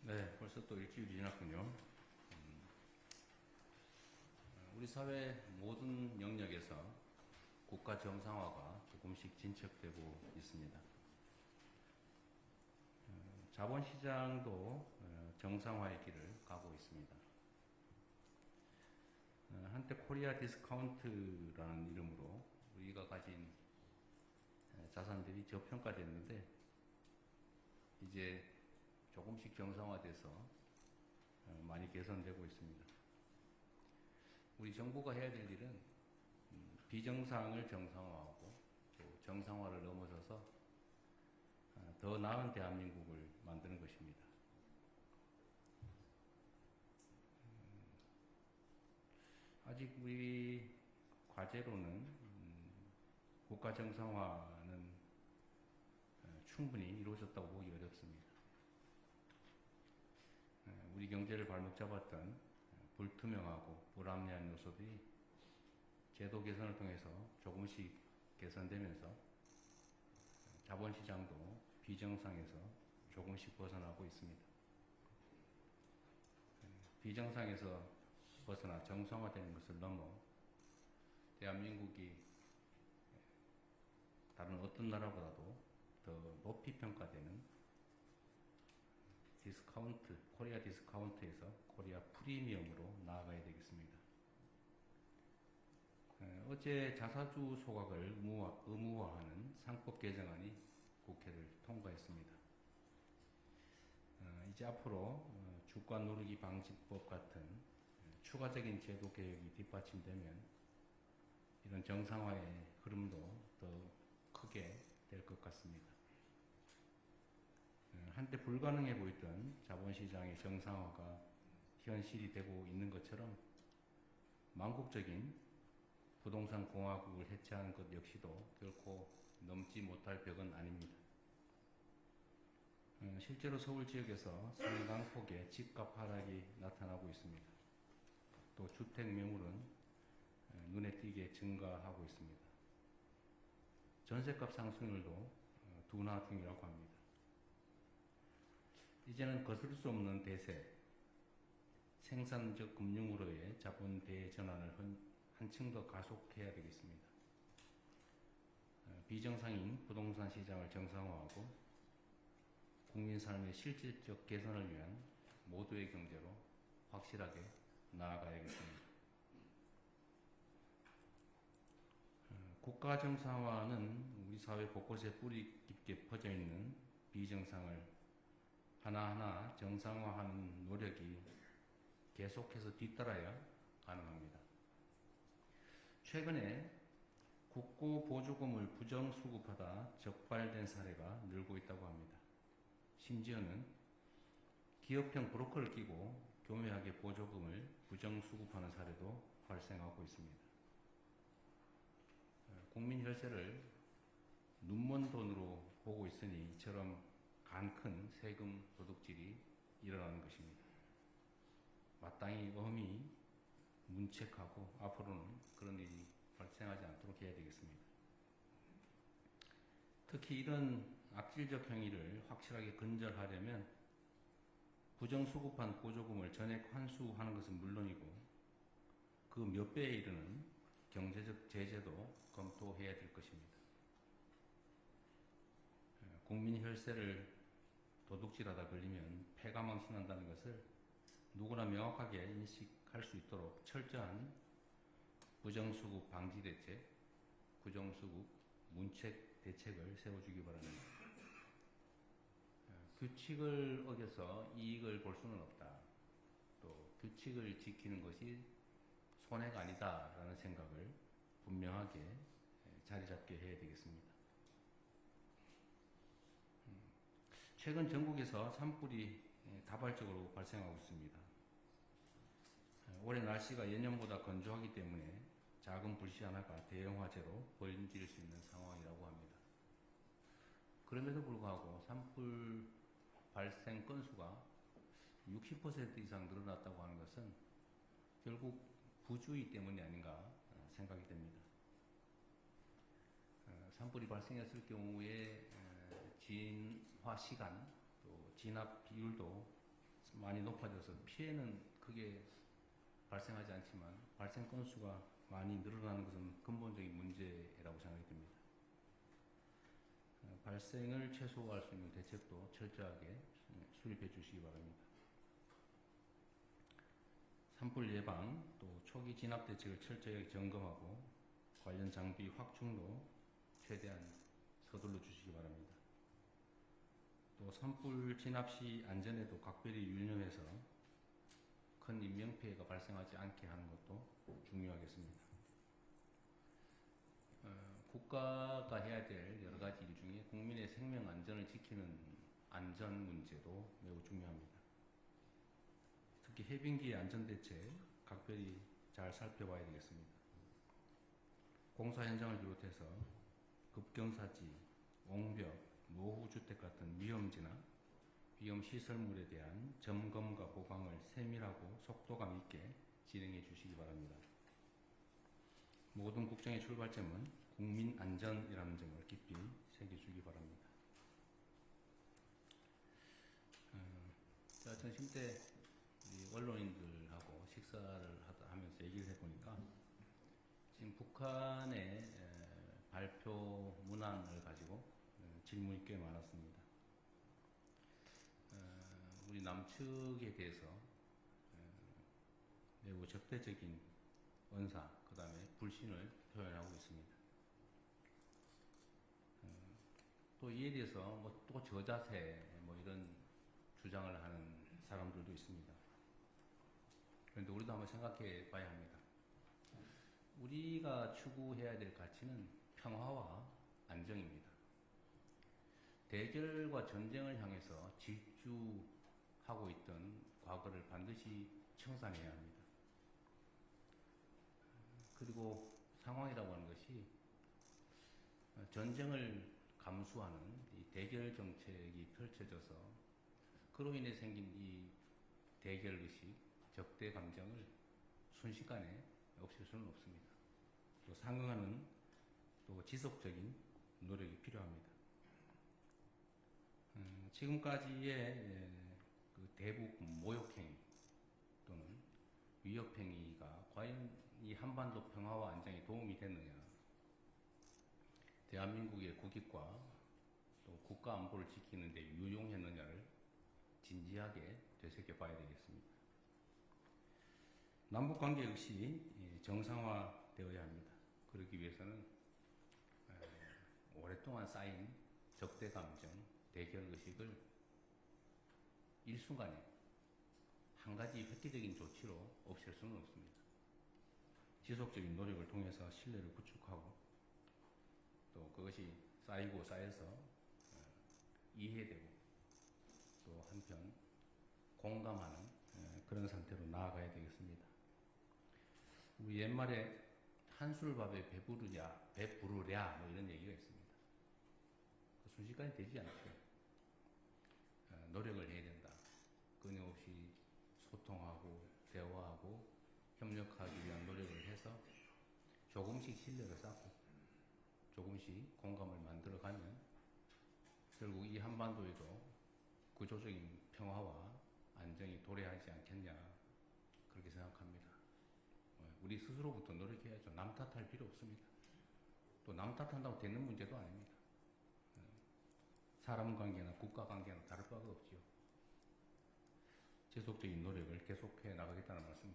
네, 벌써 또 일주일이 지났군요. 우리 사회 모든 영역에서 국가 정상화가 조금씩 진척되고 있습니다. 자본시장도 정상화의 길을 가고 있습니다. 한때 코리아 디스카운트라는 이름으로 우리가 가진 자산들이 저평가됐는데 이제 조금씩 정상화돼서 많이 개선되고 있습니다. 우리 정부가 해야 될 일은 비정상을 정상화하고 또 정상화를 넘어서서 더 나은 대한민국을 만드는 것입니다. 아직 우리 과제로는 국가 정상화는 충분히 이루어졌다고 보기 어렵습니다. 우리 경제를 발목 잡았던 불투명하고 불합리한 요소들이 제도 개선을 통해서 조금씩 개선되면서 자본시장도 비정상에서 조금씩 벗어나고 있습니다. 비정상에서 벗어나 정상화되는 것을 넘어 대한민국이 다른 어떤 나라보다도 더 높이 평가되는 디스카운트, 코리아 디스카운트에서 코리아 프리미엄으로 나아가야 되겠습니다. 어제 자사주 소각을 의무화하는 상법 개정안이 국회를 통과했습니다. 이제 앞으로 주가 누르기 방지법 같은 추가적인 제도 개혁이 뒷받침되면 이런 정상화의 흐름도 더 크게 될 것 같습니다. 한때 불가능해 보였던 자본시장의 정상화가 현실이 되고 있는 것처럼 망국적인 부동산 공화국을 해체하는 것 역시도 결코 넘지 못할 벽은 아닙니다. 실제로 서울 지역에서 상당폭의 집값 하락이 나타나고 있습니다. 또 주택 매물은 눈에 띄게 증가하고 있습니다. 전세값 상승률도 둔화 중이라고 합니다. 이제는 거스를 수 없는 대세, 생산적 금융으로의 자본 대전환을 한층 더 가속해야 되겠습니다. 비정상인 부동산 시장을 정상화하고 국민 삶의 실질적 개선을 위한 모두의 경제로 확실하게 나아가야겠습니다. 국가 정상화는 우리 사회 곳곳에 뿌리 깊게 퍼져 있는 비정상을 하나하나 정상화하는 노력이 계속해서 뒤따라야 가능합니다. 최근에 국고 보조금을 부정수급하다 적발된 사례가 늘고 있다고 합니다. 심지어는 기업형 브로커를 끼고 교묘하게 보조금을 부정수급하는 사례도 발생하고 있습니다. 국민 혈세를 눈먼 돈으로 보고 있으니 이처럼 간큰 세금 도둑질이 일어나는 것입니다. 마땅히 엄히 문책하고 앞으로는 그런 일이 발생하지 않도록 해야 되겠습니다. 특히 이런 악질적 행위를 확실하게 근절하려면 부정수급한 보조금을 전액 환수하는 것은 물론이고 그 몇 배에 이르는 경제적 제재도 검토해야 될 것입니다. 국민 혈세를 도둑질하다 걸리면 패가망신한다는 것을 누구나 명확하게 인식할 수 있도록 철저한 부정수급 방지 대책, 부정수급 문책 대책을 세워주기 바랍니다. 규칙을 어겨서 이익을 볼 수는 없다. 또 규칙을 지키는 것이 손해가 아니다라는 생각을 분명하게 자리 잡게 해야 되겠습니다. 최근 전국에서 산불이 다발적으로 발생하고 있습니다. 올해 날씨가 예년보다 건조하기 때문에 작은 불씨 하나가 대형 화재로 번질 수 있는 상황이라고 합니다. 그럼에도 불구하고 산불 발생 건수가 60% 이상 늘어났다고 하는 것은 결국 부주의 때문이 아닌가 생각이 됩니다. 산불이 발생했을 경우에 진화 시간 또 진압 비율도 많이 높아져서 피해는 크게 발생하지 않지만 발생 건수가 많이 늘어나는 것은 근본적인 문제라고 생각이 듭니다. 발생을 최소화할 수 있는 대책도 철저하게 수립해 주시기 바랍니다. 산불 예방 또 초기 진압 대책을 철저하게 점검하고 관련 장비 확충도 최대한 서둘러 주시기 바랍니다. 또 산불 진압 시 안전에도 각별히 유념해서 큰 인명피해가 발생하지 않게 하는 것도 중요하겠습니다. 국가가 해야 될 여러 가지 일 중에 국민의 생명 안전을 지키는 안전 문제도 매우 중요합니다. 특히 해빙기의 안전대책 각별히 잘 살펴봐야 되겠습니다. 공사 현장을 비롯해서 급경사지, 옹벽, 노후주택 같은 위험지나 위험시설물에 대한 점검과 보강을 세밀하고 속도감 있게 진행해 주시기 바랍니다. 모든 국정의 출발점은 국민 안전이라는 점을 깊이 새겨주기 바랍니다. 제가 전심 때 언론인들하고 식사를 하면서 얘기를 해보니까 지금 북한의 발표 문항을 가지고 질문이 꽤 많았습니다. 우리 남측에 대해서 매우 적대적인 언사, 그 다음에 불신을 표현하고 있습니다. 또 이에 대해서 또 저자세 이런 주장을 하는 사람들도 있습니다. 그런데 우리도 한번 생각해 봐야 합니다. 우리가 추구해야 될 가치는 평화와 안정입니다. 대결과 전쟁을 향해서 질주하고 있던 과거를 반드시 청산해야 합니다. 그리고 상황이라고 하는 것이 전쟁을 감수하는 이 대결 정책이 펼쳐져서 그로 인해 생긴 이 대결 의식, 적대 감정을 순식간에 없앨 수는 없습니다. 또 상응하는 또 지속적인 노력이 필요합니다. 지금까지의 그 대북 모욕행위 또는 위협행위가 과연 이 한반도 평화와 안정에 도움이 됐느냐, 대한민국의 국익과 또 국가 안보를 지키는 데 유용했느냐를 진지하게 되새겨 봐야 되겠습니다. 남북관계 역시 정상화되어야 합니다. 그러기 위해서는 오랫동안 쌓인 적대감정, 대결의식을 일순간에 한 가지 획기적인 조치로 없앨 수는 없습니다. 지속적인 노력을 통해서 신뢰를 구축하고 또 그것이 쌓이고 쌓여서 이해되고 또 한편 공감하는 그런 상태로 나아가야 되겠습니다. 우리 옛말에 한술밥에 배부르랴 이런 얘기가 있습니다. 순식간에 되지 않죠. 노력을 해야 된다. 끊임없이 소통하고 대화하고 협력하기 위한 노력을 해서 조금씩 신뢰를 쌓고 조금씩 공감을 만들어가면 결국 이 한반도에도 구조적인 평화와 안정이 도래하지 않겠냐 그렇게 생각합니다. 우리 스스로부터 노력해야죠. 남 탓할 필요 없습니다. 또 남 탓한다고 되는 문제도 아닙니다. 사람 관계나 국가 관계나 다를 바가 없지요. 지속적인 노력을 계속해 나가겠다는 말씀